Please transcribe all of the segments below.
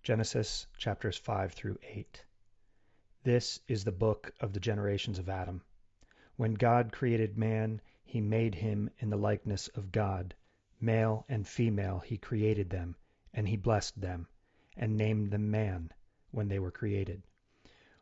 Genesis chapters 5 through 8. This is the book of the generations of Adam. When God created man, he made him in the likeness of God. Male and female he created them, and he blessed them, and named them man when they were created.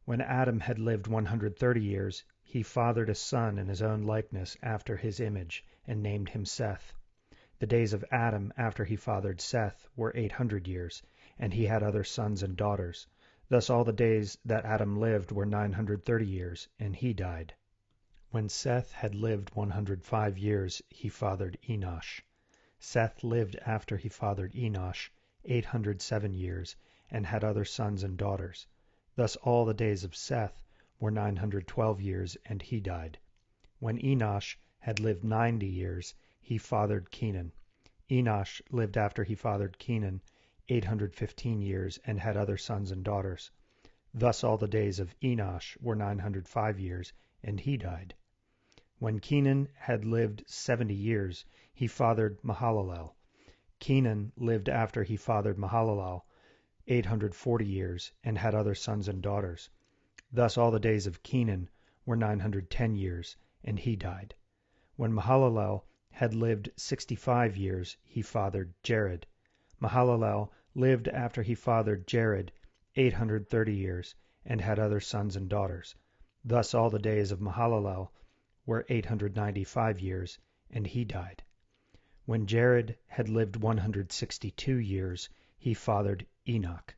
When Adam had lived 130 years, he fathered a son in his own likeness after his image, and named him Seth. The days of Adam after he fathered Seth were 800 years, and he had other sons and daughters. Thus all the days that Adam lived were 930 years, and he died. When Seth had lived 105 years, he fathered Enosh. Seth lived after he fathered Enosh 807 years, and had other sons and daughters. Thus all the days of Seth were 912 years, and he died. When Enosh had lived 90 years, he fathered Kenan. Enosh lived after he fathered Kenan 815 years, and had other sons and daughters. Thus all the days of Enosh were 905 years, and he died. When Kenan had lived 70 years, he fathered Mahalalel. Kenan lived after he fathered Mahalalel 840 years, and had other sons and daughters. Thus all the days of Kenan were 910 years, and he died. When Mahalalel had lived 65 years, he fathered Jared. Mahalalel lived after he fathered Jared 830 years, and had other sons and daughters. Thus all the days of Mahalalel were 895 years, and he died. When Jared had lived 162 years, he fathered Enoch.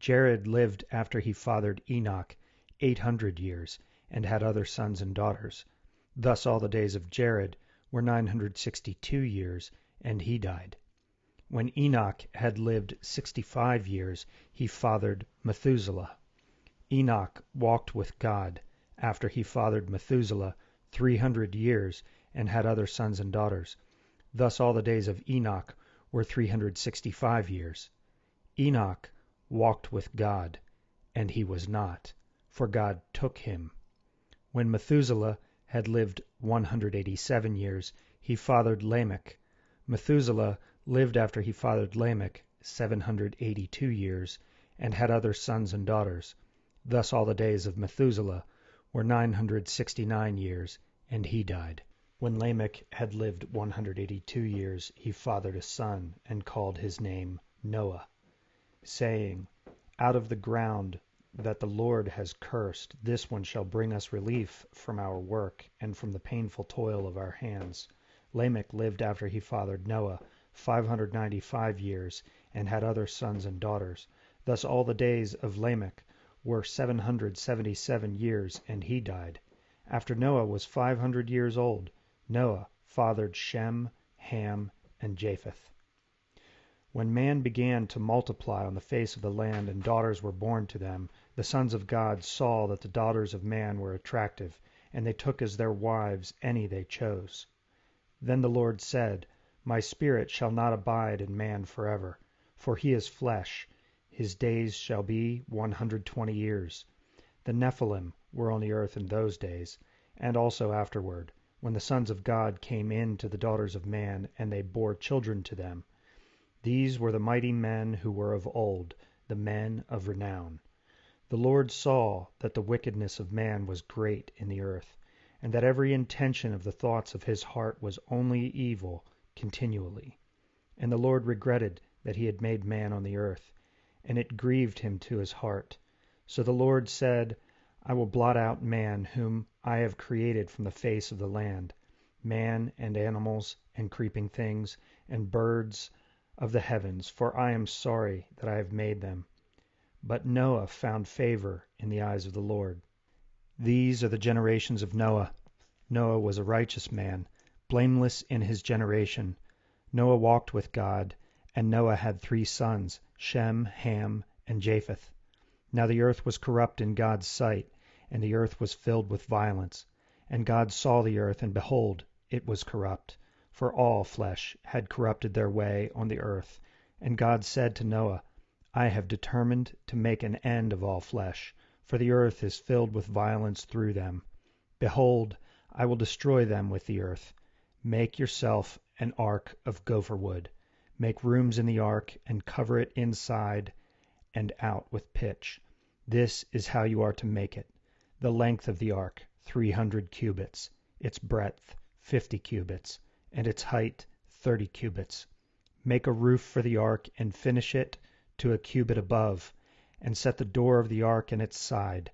Jared lived after he fathered Enoch 800 years, and had other sons and daughters. Thus all the days of Jared were 962 years, and he died. When Enoch had lived 65 years, he fathered Methuselah. Enoch walked with God after he fathered Methuselah 300 years, and had other sons and daughters. Thus all the days of Enoch were 365 years. Enoch walked with God, and he was not, for God took him. When Methuselah had lived 187 years, he fathered Lamech. Methuselah lived after he fathered Lamech 782 years, and had other sons and daughters. Thus all the days of Methuselah were 969 years, and he died. When Lamech had lived 182 years, he fathered a son, and called his name Noah, saying, Out of the ground that the Lord has cursed, this one shall bring us relief from our work, and from the painful toil of our hands. Lamech lived after he fathered Noah 595 years, and had other sons and daughters. Thus all the days of Lamech were 777 years, and he died. After Noah was 500 years old, Noah fathered Shem, Ham, and Japheth. When man began to multiply on the face of the land, and daughters were born to them, the sons of God saw that the daughters of man were attractive, and they took as their wives any they chose. Then the Lord said, My spirit shall not abide in man forever, for he is flesh. His days shall be 120 years. The Nephilim were on the earth in those days, and also afterward, when the sons of God came in to the daughters of man, and they bore children to them. These were the mighty men who were of old, the men of renown. The Lord saw that the wickedness of man was great in the earth, and that every intention of the thoughts of his heart was only evil continually. And the Lord regretted that he had made man on the earth, and it grieved him to his heart. So the Lord said, I will blot out man whom I have created from the face of the land, man and animals and creeping things and birds of the heavens, for I am sorry that I have made them. But Noah found favor in the eyes of the Lord. These are the generations of Noah. Noah was a righteous man, blameless in his generation. Noah walked with God, and Noah had 3 sons, Shem, Ham, and Japheth. Now the earth was corrupt in God's sight, and the earth was filled with violence. And God saw the earth, and behold, it was corrupt, for all flesh had corrupted their way on the earth. And God said to Noah, I have determined to make an end of all flesh, for the earth is filled with violence through them. Behold, I will destroy them with the earth. Make yourself an ark of gopher wood. Make rooms in the ark, and cover it inside, and out with pitch. This is how you are to make it. The length of the ark, 300 cubits, its breadth, 50 cubits, and its height, 30 cubits. Make a roof for the ark and finish it to a cubit above, and set the door of the ark in its side.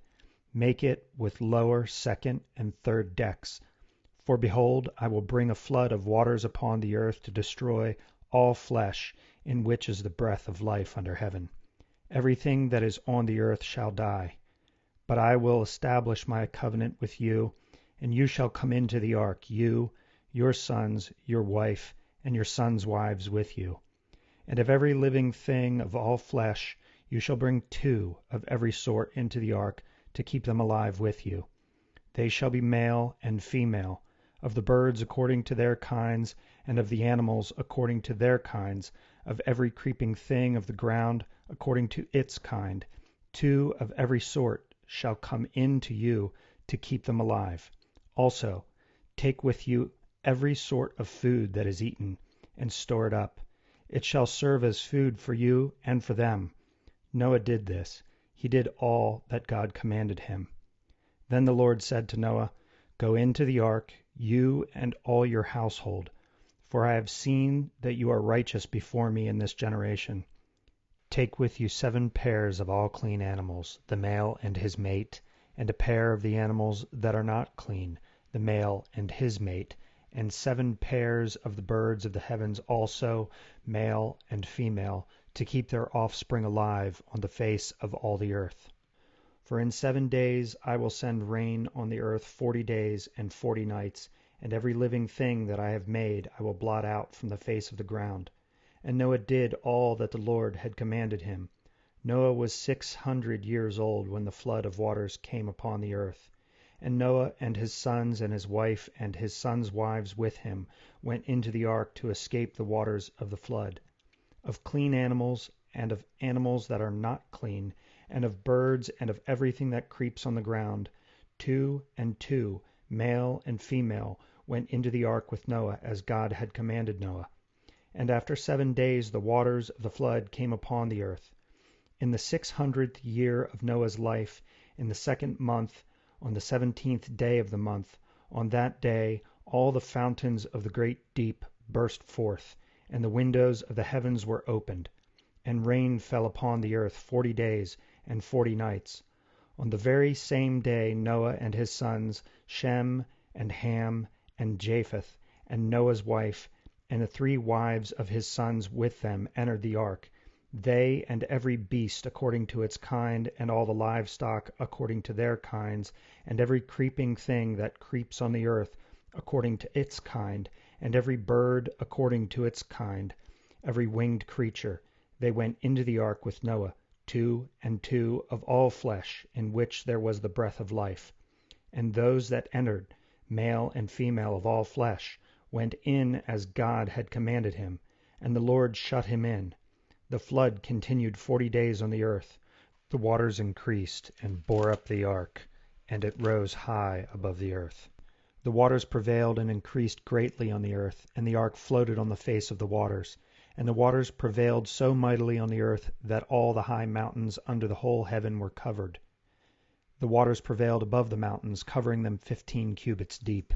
Make it with lower, second, and third decks. For behold, I will bring a flood of waters upon the earth to destroy all flesh, in which is the breath of life under heaven. Everything that is on the earth shall die. But I will establish my covenant with you, and you shall come into the ark, you, your sons, your wife, and your sons' wives with you. And of every living thing of all flesh you shall bring 2 of every sort into the ark, to keep them alive with you. They shall be male and female, of the birds according to their kinds, and of the animals according to their kinds, of every creeping thing of the ground according to its kind. 2 of every sort shall come in to you, to keep them alive. Also, take with you every sort of food that is eaten, and store it up. It shall serve as food for you and for them. Noah did this. He did all that God commanded him. Then the Lord said to Noah, Go into the ark, you and all your household, for I have seen that you are righteous before me in this generation. Take with you 7 pairs of all clean animals, the male and his mate, and a pair of the animals that are not clean, the male and his mate, and 7 pairs of the birds of the heavens also, male and female, to keep their offspring alive on the face of all the earth. For in 7 days I will send rain on the earth 40 days and 40 nights, and every living thing that I have made I will blot out from the face of the ground. And Noah did all that the Lord had commanded him. Noah was 600 years old when the flood of waters came upon the earth. And Noah and his sons and his wife and his sons' wives with him went into the ark to escape the waters of the flood. Of clean animals and of animals that are not clean, and of birds and of everything that creeps on the ground, 2 and 2, male and female, went into the ark with Noah, as God had commanded Noah. And after 7 days the waters of the flood came upon the earth. In the 600th year of Noah's life, in the 2nd month, on the 17th day of the month, on that day all the fountains of the great deep burst forth, and the windows of the heavens were opened, and rain fell upon the earth 40 days and 40 nights. On the very same day Noah and his sons, Shem and Ham and Japheth, and Noah's wife, and the 3 wives of his sons with them entered the ark, they and every beast according to its kind, and all the livestock according to their kinds, and every creeping thing that creeps on the earth according to its kind, and every bird according to its kind, every winged creature. They went into the ark with Noah, 2 and 2 of all flesh, in which there was the breath of life. And those that entered, male and female of all flesh, went in as God had commanded him, and the Lord shut him in. The flood continued 40 days on the earth. The waters increased and bore up the ark, and it rose high above the earth. The waters prevailed and increased greatly on the earth, and the ark floated on the face of the waters. And the waters prevailed so mightily on the earth that all the high mountains under the whole heaven were covered. The waters prevailed above the mountains, covering them 15 cubits deep.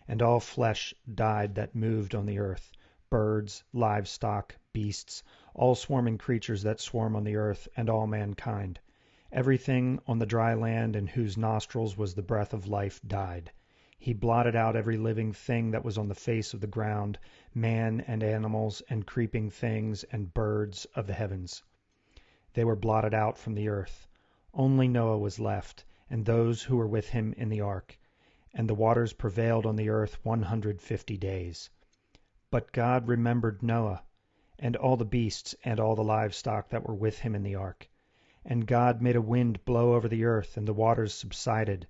And all flesh died that moved on the earth, birds, livestock, beasts, all swarming creatures that swarm on the earth, and all mankind. Everything on the dry land in whose nostrils was the breath of life died. He blotted out every living thing that was on the face of the ground, man and animals and creeping things and birds of the heavens. They were blotted out from the earth. Only Noah was left, and those who were with him in the ark. And the waters prevailed on the earth 150 days. But God remembered Noah, and all the beasts and all the livestock that were with him in the ark. And God made a wind blow over the earth, and the waters subsided.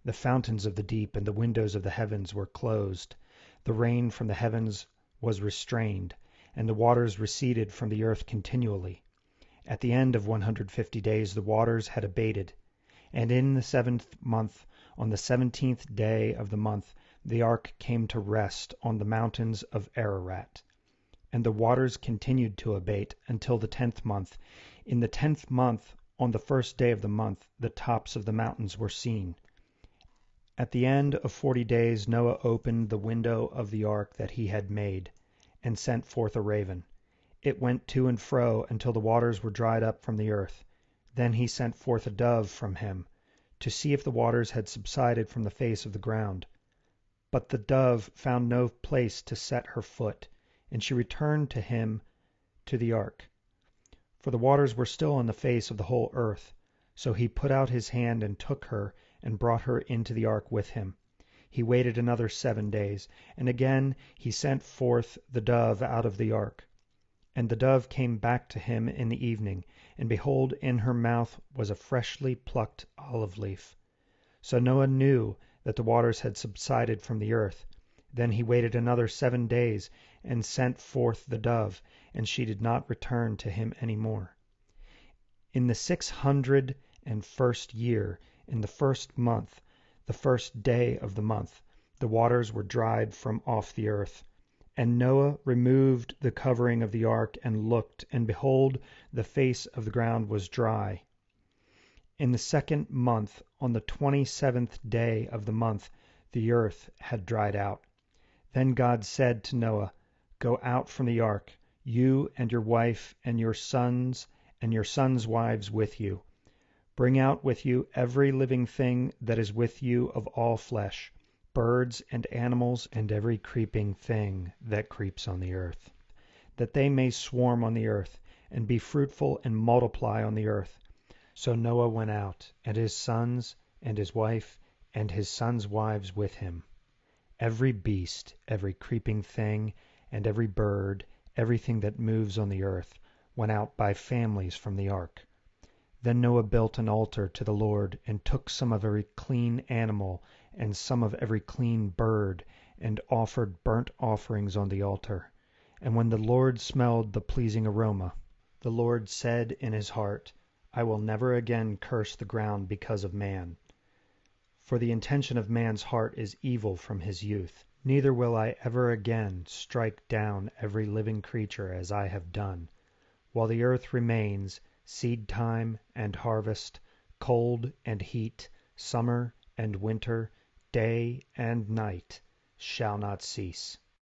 The fountains of the deep and the windows of the heavens were closed. The rain from the heavens was restrained, and the waters receded from the earth continually. At the end of 150 days the waters had abated. And in the 7th month, on the 17th day of the month, the ark came to rest on the mountains of Ararat. And the waters continued to abate until the 10th month. In the 10th month, on the first day of the month, the tops of the mountains were seen. At the end of 40 days Noah opened the window of the ark that he had made, and sent forth a raven. It went to and fro until the waters were dried up from the earth. Then he sent forth a dove from him, to see if the waters had subsided from the face of the ground. But the dove found no place to set her foot, and she returned to him to the ark. For the waters were still on the face of the whole earth. So he put out his hand and took her, and brought her into the ark with him. He waited another 7 days, and again he sent forth the dove out of the ark. And the dove came back to him in the evening, and behold, in her mouth was a freshly plucked olive leaf. So Noah knew that the waters had subsided from the earth. Then he waited another 7 days, and sent forth the dove, and she did not return to him any more. In the 601st year, in the 1st month, the 1st day of the month, the waters were dried from off the earth. And Noah removed the covering of the ark, and looked, and behold, the face of the ground was dry. In the 2nd month, on the 27th day of the month, the earth had dried out. Then God said to Noah, Go out from the ark, you and your wife and your sons wives with you. Bring out with you every living thing that is with you of all flesh, birds and animals and every creeping thing that creeps on the earth, that they may swarm on the earth, and be fruitful and multiply on the earth. So Noah went out, and his sons and his wife and his sons' wives with him. Every beast, every creeping thing, and every bird, everything that moves on the earth, went out by families from the ark. Then Noah built an altar to the Lord, and took some of every clean animal and some of every clean bird, and offered burnt offerings on the altar. And when the Lord smelled the pleasing aroma, the Lord said in his heart, I will never again curse the ground because of man. For the intention of man's heart is evil from his youth. Neither will I ever again strike down every living creature as I have done. While the earth remains, seed time and harvest, cold and heat, summer and winter, day and night shall not cease.